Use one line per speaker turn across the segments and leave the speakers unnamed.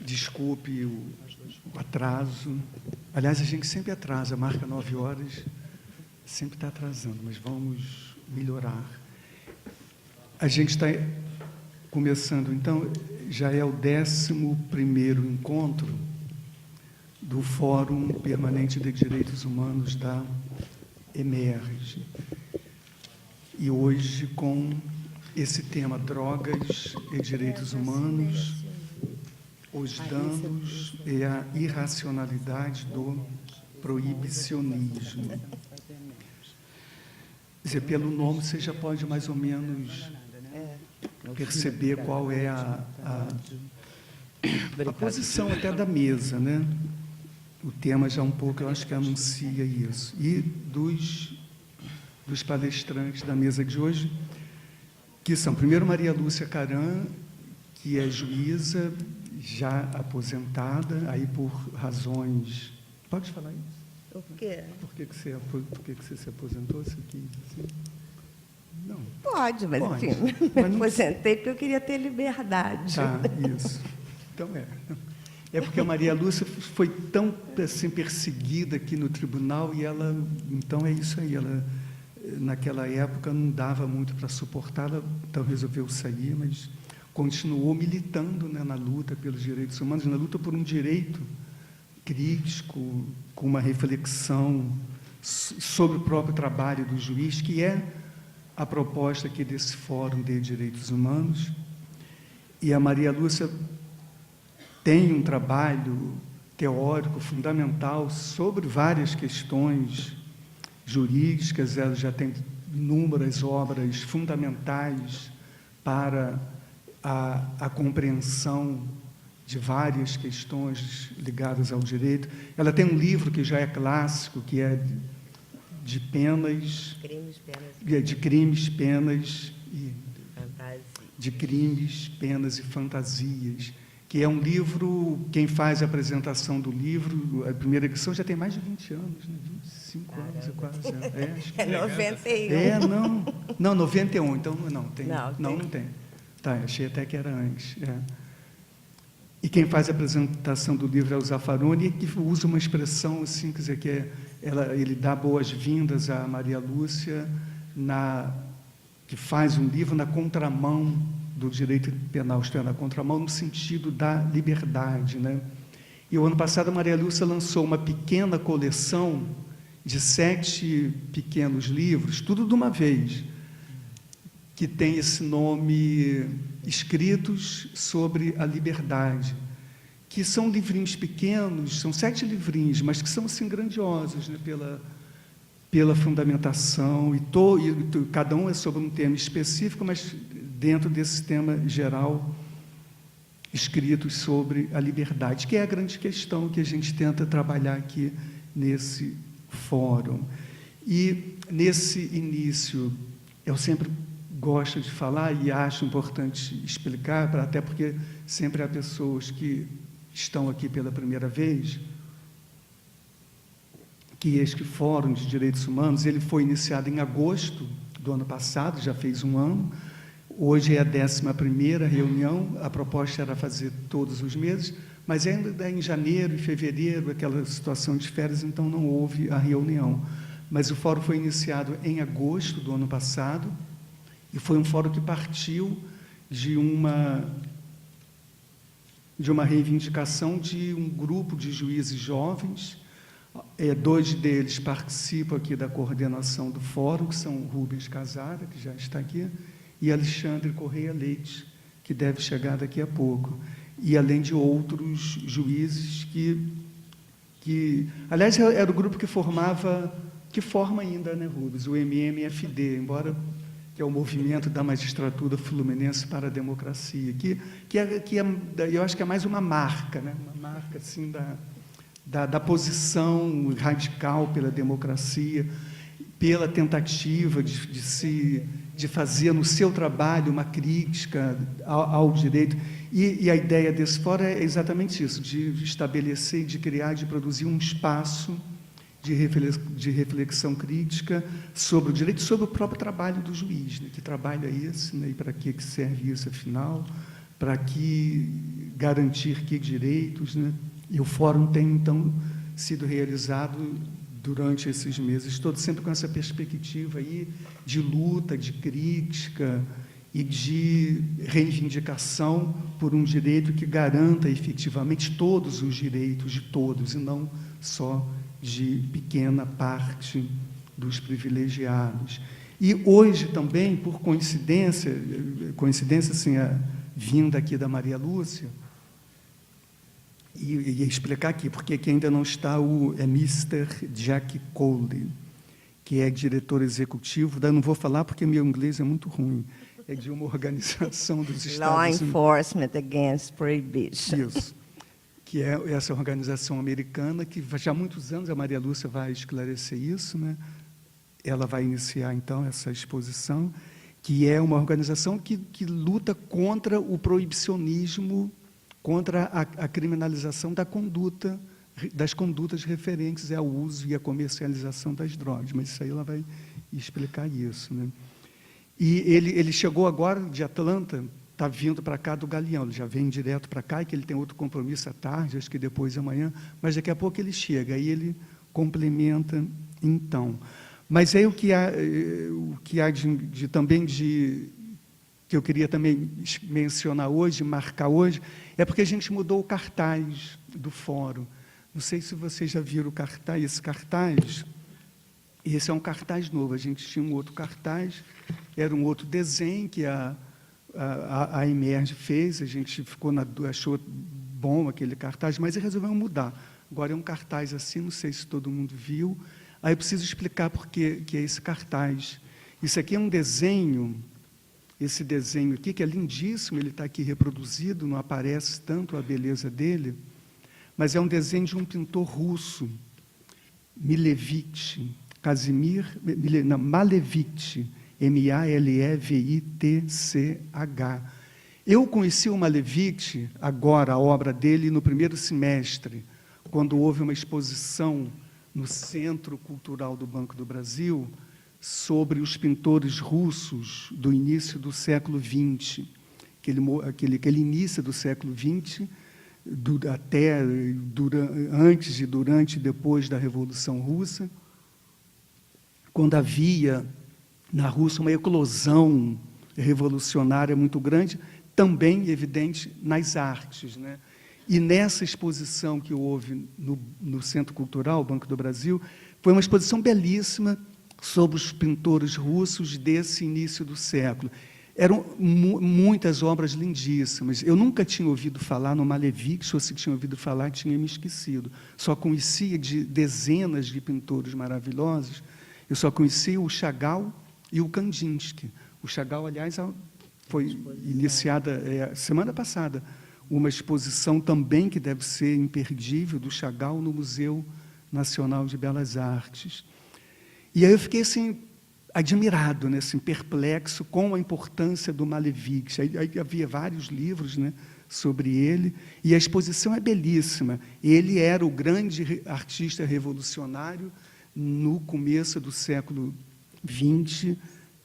Desculpe o atraso. Aliás, a gente sempre atrasa, marca 9 horas, sempre está atrasando, mas vamos melhorar. A gente está começando, então, já é o 11º encontro do Fórum Permanente de Direitos Humanos da EMERGE. E hoje, com esse tema, drogas e direitos humanos, os danos e a irracionalidade do proibicionismo. Quer dizer, pelo nome você já pode mais ou menos perceber qual é a posição até da mesa, né? O tema já um pouco, eu acho que anuncia isso. E dos palestrantes da mesa de hoje, que são, primeiro, Maria Lúcia Caram, que é juíza, já aposentada, aí por razões... Pode falar isso?
O quê?
Por que você se aposentou? Você quis, assim? Não.
Pode, mas
Pode.
enfim, me aposentei porque eu queria ter liberdade.
Tá, isso. Então, é porque a Maria Lúcia foi tão assim, perseguida aqui no tribunal e ela... Então, é isso aí. Ela, naquela época, não dava muito para suportar, ela então resolveu sair, mas continuou militando, né, na luta pelos direitos humanos, na luta por um direito crítico, com uma reflexão sobre o próprio trabalho do juiz, que é a proposta aqui desse Fórum de Direitos Humanos. E a Maria Lúcia tem um trabalho teórico fundamental sobre várias questões jurídicas. Ela já tem inúmeras obras fundamentais para a compreensão de várias questões ligadas ao direito. Ela tem um livro que já é clássico, que é de penas... De crimes, penas e... De crimes, penas e fantasias, que é um livro, quem faz a apresentação do livro, a primeira edição já tem mais de 20 anos, né? 25 anos, é quase. Acho que
91.
Não, 91, então não tem.
Não
tem. Tá, achei até que era antes. E quem faz a apresentação do livro é o Zaffaroni, que usa uma expressão assim, quer dizer, que ele dá boas-vindas à Maria Lúcia, que faz um livro na contramão do direito penal, isto é, na contramão no sentido da liberdade, né? E o ano passado a Maria Lúcia lançou uma pequena coleção de 7 pequenos livros, tudo de uma vez, que tem esse nome, Escritos sobre a Liberdade, que são livrinhos pequenos, são 7 livrinhos, mas que são assim grandiosos, né, pela fundamentação, e cada um é sobre um tema específico, mas dentro desse tema geral, Escritos sobre a Liberdade, que é a grande questão que a gente tenta trabalhar aqui nesse fórum. E nesse início, eu sempre gosto de falar e acho importante explicar, até porque sempre há pessoas que estão aqui pela primeira vez, que este Fórum de Direitos Humanos, ele foi iniciado em agosto do ano passado, já fez um ano. Hoje é a 11ª reunião, a proposta era fazer todos os meses, mas ainda em janeiro e fevereiro, aquela situação de férias, então não houve a reunião. Mas o fórum foi iniciado em agosto do ano passado, e foi um fórum que partiu de uma reivindicação de um grupo de juízes jovens. 2 deles participam aqui da coordenação do fórum, que são Rubens Casara, que já está aqui, e Alexandre Correia Leite, que deve chegar daqui a pouco. E além de outros juízes que aliás, era o grupo que forma ainda, né, Rubens, o MMFD, embora que é o Movimento da Magistratura Fluminense para a Democracia, eu acho que é mais uma marca, né, uma marca assim, da posição radical pela democracia, pela tentativa de fazer no seu trabalho uma crítica ao direito. E a ideia desse fórum é exatamente isso, de estabelecer, de criar, de produzir um espaço de reflexão crítica sobre o direito, sobre o próprio trabalho do juiz, né? Que trabalho é esse, né? E para que serve isso, afinal? Para que garantir que direitos, né? E o fórum tem, então, sido realizado durante esses meses todos, sempre com essa perspectiva aí de luta, de crítica e de reivindicação por um direito que garanta efetivamente todos os direitos de todos, e não só de pequena parte dos privilegiados. E hoje também, por coincidência assim, a vinda aqui da Maria Lúcia, e ia explicar aqui, porque aqui ainda não está o Mr. Jack Cole, que é diretor executivo, daí não vou falar porque meu inglês é muito ruim, é de uma organização dos Estados
Law
Unidos.
Enforcement Against Prohibition.
Isso, que é essa organização americana, que já há muitos anos, a Maria Lúcia vai esclarecer isso, né? Ela vai iniciar, então, essa exposição, que é uma organização que luta contra o proibicionismo, contra a criminalização das condutas referentes ao uso e à comercialização das drogas. Mas isso aí ela vai explicar isso, né? E ele chegou agora de Atlanta, está vindo para cá do Galeão, ele já vem direto para cá, e que ele tem outro compromisso à tarde, acho que depois de amanhã, mas daqui a pouco ele chega, aí ele complementa, então. Mas aí o que há também que eu queria também mencionar hoje, marcar hoje, é porque a gente mudou o cartaz do fórum. Não sei se vocês já viram o cartaz, esse é um cartaz novo, a gente tinha um outro cartaz, era um outro desenho que a Emerge fez, a gente achou bom aquele cartaz, mas resolveu mudar. Agora é um cartaz assim, não sei se todo mundo viu. Aí eu preciso explicar por que é esse cartaz. Isso aqui é um desenho, esse desenho aqui, que é lindíssimo, ele está aqui reproduzido, não aparece tanto a beleza dele, mas é um desenho de um pintor russo, Malevich, Malevich, Malevitch. Eu conheci o Malevich, agora, a obra dele, no primeiro semestre, quando houve uma exposição no Centro Cultural do Banco do Brasil, sobre os pintores russos do início do século XX, aquele início do século XX, antes, durante e depois da Revolução Russa, quando havia na Rússia uma eclosão revolucionária muito grande, também evidente nas artes, né? E nessa exposição que houve no Centro Cultural, Banco do Brasil, foi uma exposição belíssima sobre os pintores russos desse início do século. Eram muitas obras lindíssimas. Eu nunca tinha ouvido falar no Malevich, ou se tinha ouvido falar, tinha me esquecido. Só conhecia de dezenas de pintores maravilhosos. Eu só conhecia o Chagall e o Kandinsky. O Chagall, aliás, foi iniciada semana passada, uma exposição também que deve ser imperdível, do Chagall, no Museu Nacional de Belas Artes. E aí eu fiquei assim, admirado, né, assim, perplexo com a importância do Malevich. Aí havia vários livros, né, sobre ele, e a exposição é belíssima. Ele era o grande artista revolucionário no começo do século XX,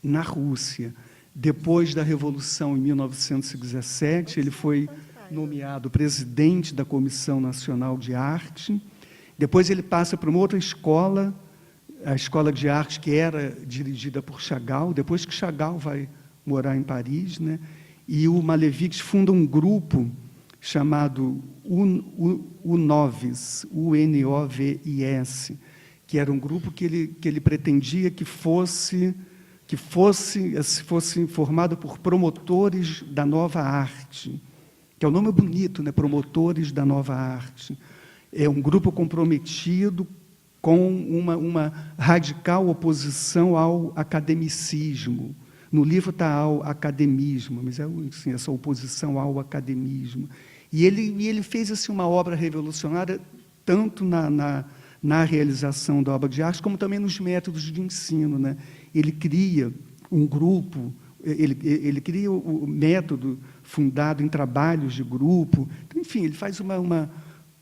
na Rússia. Depois da Revolução, em 1917, ele foi nomeado presidente da Comissão Nacional de Arte. Depois ele passa para uma outra escola, a Escola de Arte, que era dirigida por Chagall, depois que Chagall vai morar em Paris, né? E o Malevich funda um grupo chamado UNOVIS, U-N-O-V-I-S, que era um grupo que ele pretendia que fosse formado por promotores da nova arte, que é um nome bonito, né? Promotores da nova arte. É um grupo comprometido com uma radical oposição ao academicismo. No livro está ao academismo, mas é assim, essa oposição ao academismo. E ele fez assim, uma obra revolucionária, tanto na realização da obra de arte, como também nos métodos de ensino, né? Ele cria um grupo, ele cria o método fundado em trabalhos de grupo. Então, enfim, ele faz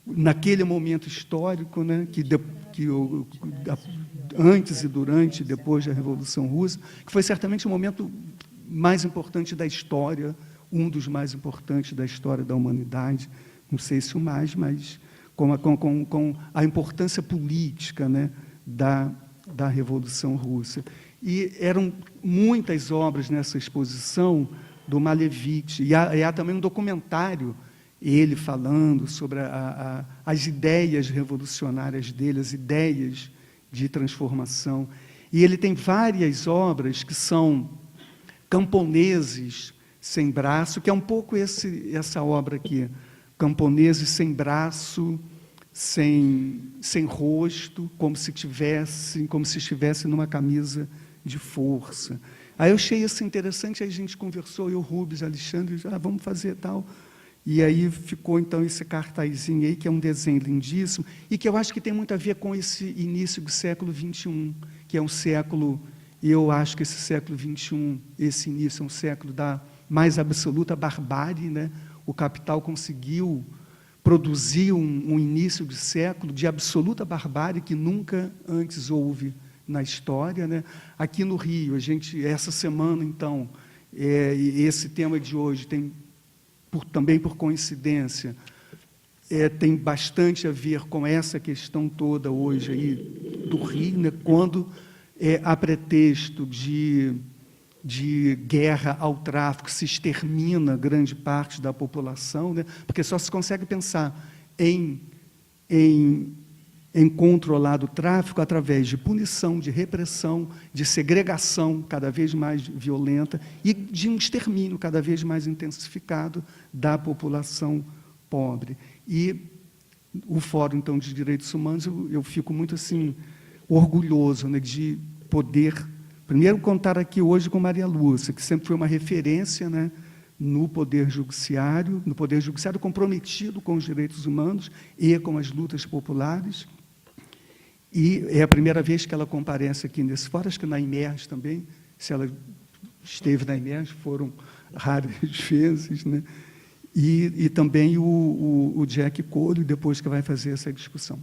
naquele momento histórico, né, antes e durante e depois da Revolução Russa, que foi certamente o momento mais importante da história um dos mais importantes da história da humanidade, não sei se o mais, mas com a importância política, né, da Revolução Russa. E eram muitas obras nessa exposição do Malevich, e há também um documentário, ele falando sobre as ideias revolucionárias dele, as ideias de transformação. E ele tem várias obras que são camponeses sem braço, que é um pouco essa obra aqui, camponeses sem braço, sem rosto, como se estivesse numa camisa de força. Aí eu achei isso interessante, aí a gente conversou, eu, Rubens, Alexandre, vamos fazer tal. E aí ficou, então, esse cartazinho aí, que é um desenho lindíssimo, e que eu acho que tem muito a ver com esse início do século XXI, que é um século, e eu acho que esse século XXI, esse início é um século da mais absoluta barbárie, né? O capital conseguiu produzir um início de século de absoluta barbárie que nunca antes houve na história, né? Aqui no Rio, essa semana, então, esse tema de hoje tem, também por coincidência, tem bastante a ver com essa questão toda hoje aí do Rio, né? Quando, a pretexto de guerra ao tráfico, se extermina grande parte da população, né? Porque só se consegue pensar em controlar o tráfico através de punição, de repressão, de segregação cada vez mais violenta e de um extermínio cada vez mais intensificado da população pobre. E o Fórum, então, de Direitos Humanos, eu fico muito assim orgulhoso, né, de poder, primeiro, contar aqui hoje com Maria Lúcia, que sempre foi uma referência, né, no Poder Judiciário comprometido com os direitos humanos e com as lutas populares. E é a primeira vez que ela comparece aqui nesse fórum, acho que na IMERJ também, se ela esteve na IMERJ, foram raras vezes, né? E também o Jack Coelho, depois que vai fazer essa discussão.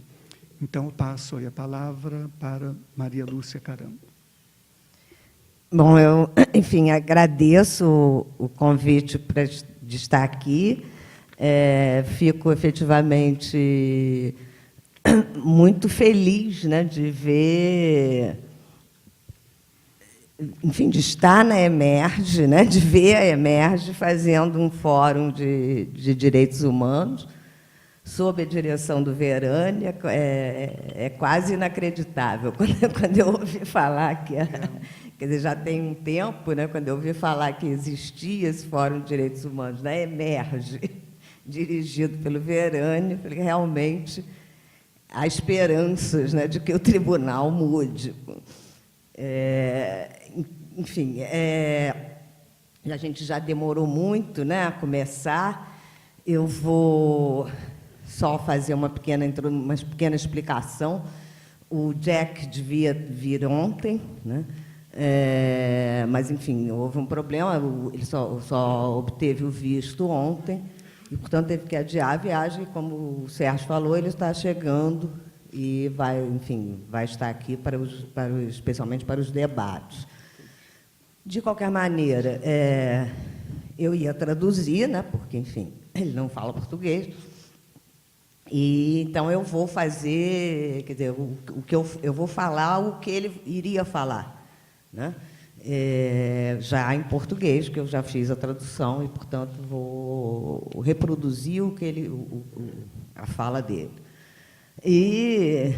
Então, eu passo aí a palavra para Maria Lúcia Caram.
Bom, eu, enfim, agradeço o convite de estar aqui. Fico, efetivamente, muito feliz, né, de ver, enfim, de estar na EMERJ, né, de ver a EMERJ fazendo um fórum de direitos humanos, sob a direção do Verânia. É quase inacreditável. Quando eu ouvi falar que... Quer dizer, já tem um tempo, né, quando eu ouvi falar que existia esse Fórum de Direitos Humanos na EMERJ, dirigido pelo Verânia, falei, realmente há esperanças, né, de que o tribunal mude. Enfim, a gente já demorou muito, né, a começar. Eu vou só fazer uma pequena explicação. O Jack devia vir ontem, né? Mas, enfim, houve um problema, ele só obteve o visto ontem, e, portanto, teve que adiar a viagem. Como o Sérgio falou, ele está chegando e vai, enfim, vai estar aqui especialmente para os debates. De qualquer maneira, eu ia traduzir, né, porque, enfim, ele não fala português, e então eu vou fazer, quer dizer, o que eu vou falar o que ele iria falar, né? Já em português, que eu já fiz a tradução e, portanto, vou reproduzir a fala dele. E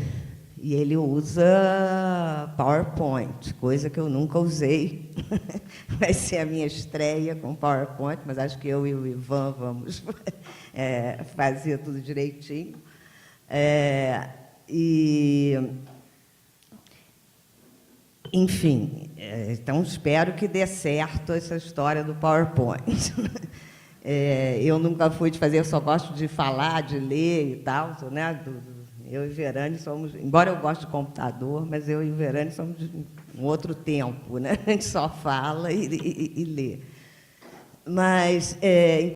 ele usa PowerPoint, coisa que eu nunca usei. Vai ser a minha estreia com PowerPoint, mas acho que eu e o Ivan vamos fazer tudo direitinho. Enfim, então espero que dê certo essa história do PowerPoint. Eu nunca fui de fazer, eu só gosto de falar, de ler e tal, né? Eu e Verânia somos, embora eu goste de computador, mas eu e o Verânia somos de um outro tempo, né? A gente só fala e lê. Mas